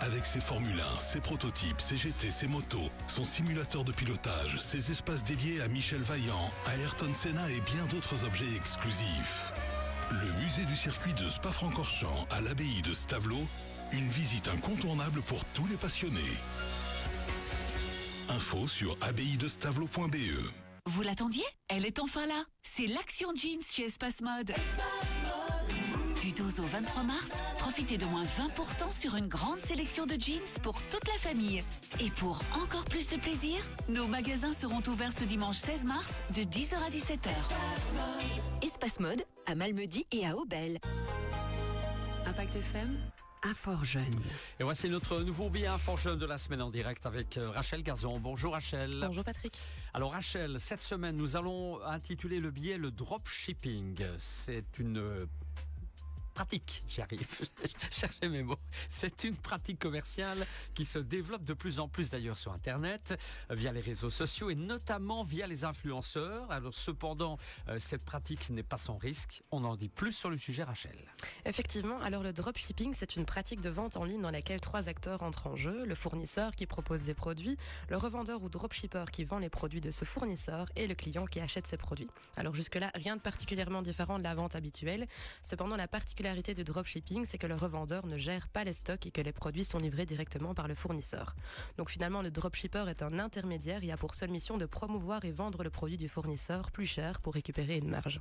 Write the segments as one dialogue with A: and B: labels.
A: Avec ses Formule 1, ses prototypes, ses GT, ses motos, son simulateur de pilotage, ses espaces dédiés à Michel Vaillant, à Ayrton Senna et bien d'autres objets exclusifs. Le musée du circuit de Spa-Francorchamps à l'abbaye de Stavelot, une visite incontournable pour tous les passionnés. Info sur abbaye-de-stavelot.be.
B: Vous l'attendiez? Elle est enfin là. C'est l'Action Jeans chez Espace Mode. Du 12 au 23 mars, profitez de moins 20% sur une grande sélection de jeans pour toute la famille. Et pour encore plus de plaisir, nos magasins seront ouverts ce dimanche 16 mars de 10h à 17h.
C: Espace Mode à Malmedy et à Aubel.
D: Impact FM à Fort-Jeune.
E: Et voici notre nouveau billet à Fort-Jeune de la semaine en direct avec Rachel Gazon. Bonjour Rachel.
F: Bonjour Patrick.
E: Alors Rachel, cette semaine, nous allons intituler le billet le dropshipping. C'est une pratique, j'y arrive, chercher mes mots. C'est une pratique commerciale qui se développe de plus en plus d'ailleurs sur Internet, via les réseaux sociaux et notamment via les influenceurs. Alors cependant, cette pratique n'est pas sans risque. On en dit plus sur le sujet, Rachel.
F: Effectivement, alors le dropshipping, c'est une pratique de vente en ligne dans laquelle 3 acteurs entrent en jeu. Le fournisseur qui propose des produits, le revendeur ou dropshipper qui vend les produits de ce fournisseur et le client qui achète ces produits. Alors jusque-là, rien de particulièrement différent de la vente habituelle. Cependant, la particularité du dropshipping, c'est que le revendeur ne gère pas les stocks et que les produits sont livrés directement par le fournisseur. Donc finalement, le dropshipper est un intermédiaire. Il a pour seule mission de promouvoir et vendre le produit du fournisseur plus cher pour récupérer une marge.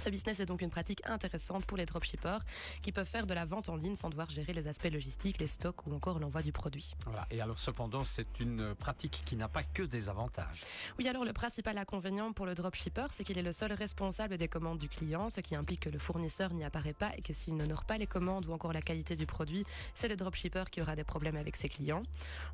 F: Ce business est donc une pratique intéressante pour les dropshippers qui peuvent faire de la vente en ligne sans devoir gérer les aspects logistiques, les stocks ou encore l'envoi du produit.
E: Voilà. Et alors cependant, c'est une pratique qui n'a pas que des avantages.
F: Oui, alors le principal inconvénient pour le dropshipper, c'est qu'il est le seul responsable des commandes du client, ce qui implique que le fournisseur n'y apparaît pas et que s'il n'honore pas les commandes ou encore la qualité du produit, c'est le dropshipper qui aura des problèmes avec ses clients.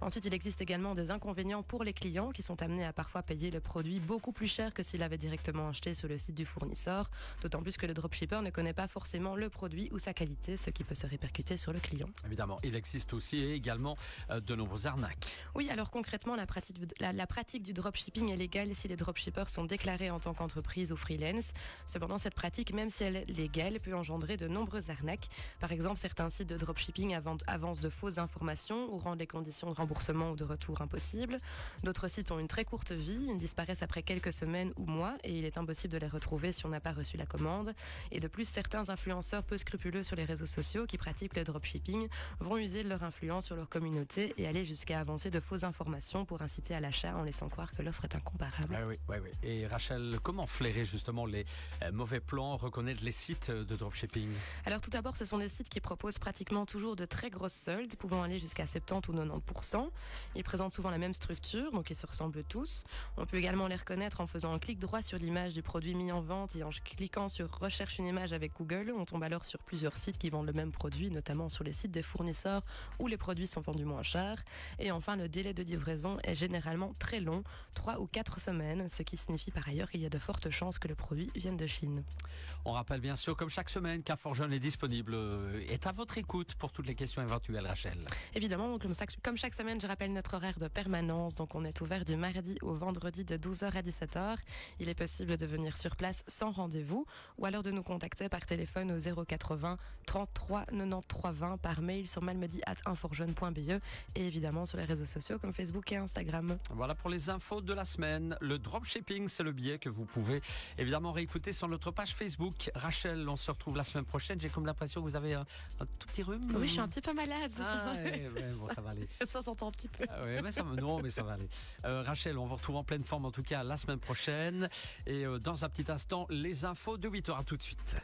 F: Ensuite, il existe également des inconvénients pour les clients qui sont amenés à parfois payer le produit beaucoup plus cher que s'il avait directement acheté sur le site du fournisseur. D'autant plus que le dropshipper ne connaît pas forcément le produit ou sa qualité, ce qui peut se répercuter sur le client.
E: Évidemment, il existe aussi et également de nombreuses arnaques.
F: Oui, alors concrètement, la pratique du dropshipping est légale si les dropshippers sont déclarés en tant qu'entreprise ou freelance. Cependant, cette pratique, même si elle est légale, peut engendrer de nombreuses arnaques. Par exemple, certains sites de dropshipping avancent de fausses informations ou rendent les conditions de remboursement ou de retour impossibles. D'autres sites ont une très courte vie, ils disparaissent après quelques semaines ou mois et il est impossible de les retrouver si on n'a pas reçu la commande. Et de plus, certains influenceurs peu scrupuleux sur les réseaux sociaux qui pratiquent le dropshipping vont user de leur influence sur leur communauté et aller jusqu'à avancer de fausses informations pour inciter à l'achat en laissant croire que l'offre est incomparable.
E: Oui. Et Rachel, comment flairer justement les mauvais plans, reconnaître les sites de dropshipping?
F: Alors tout d'abord, ce sont des sites qui proposent pratiquement toujours de très grosses soldes, pouvant aller jusqu'à 70 ou 90%. Ils présentent souvent la même structure, donc ils se ressemblent tous. On peut également les reconnaître en faisant un clic droit sur l'image du produit mis en vente et en cliquant sur recherche une image avec Google. On tombe alors sur plusieurs sites qui vendent le même produit, notamment sur les sites des fournisseurs où les produits sont vendus moins cher. Et enfin, le délai de livraison est généralement très long, 3 ou 4 semaines, ce qui signifie par ailleurs qu'il y a de fortes chances que le produit vienne de Chine.
E: On rappelle bien sûr, comme chaque semaine, qu'à Fort-Jeune est disponible, est à votre écoute pour toutes les questions éventuelles, Rachel.
F: Évidemment, comme chaque semaine, je rappelle notre horaire de permanence. Donc on est ouvert du mardi au vendredi de 12h à 17h. Il est possible de venir sur place sans rendez-vous ou alors de nous contacter par téléphone au 080 33 93 20, par mail sur malmedy@inforjeune.be et évidemment sur les réseaux sociaux comme Facebook et Instagram.
E: Voilà pour les infos de la semaine. Le dropshipping, c'est le billet que vous pouvez évidemment réécouter sur notre page Facebook. Rachel, on se retrouve la semaine prochaine. J'ai comme l'impression que vous avez un tout petit rhume.
F: Oui, je suis un petit peu malade.
E: Bon, ça va aller.
F: Ça s'entend un petit peu.
E: Mais ça va aller. Rachel, on vous retrouve en pleine forme en tout cas la semaine prochaine. Et dans un petit instant, les infos de 8h. À tout de suite.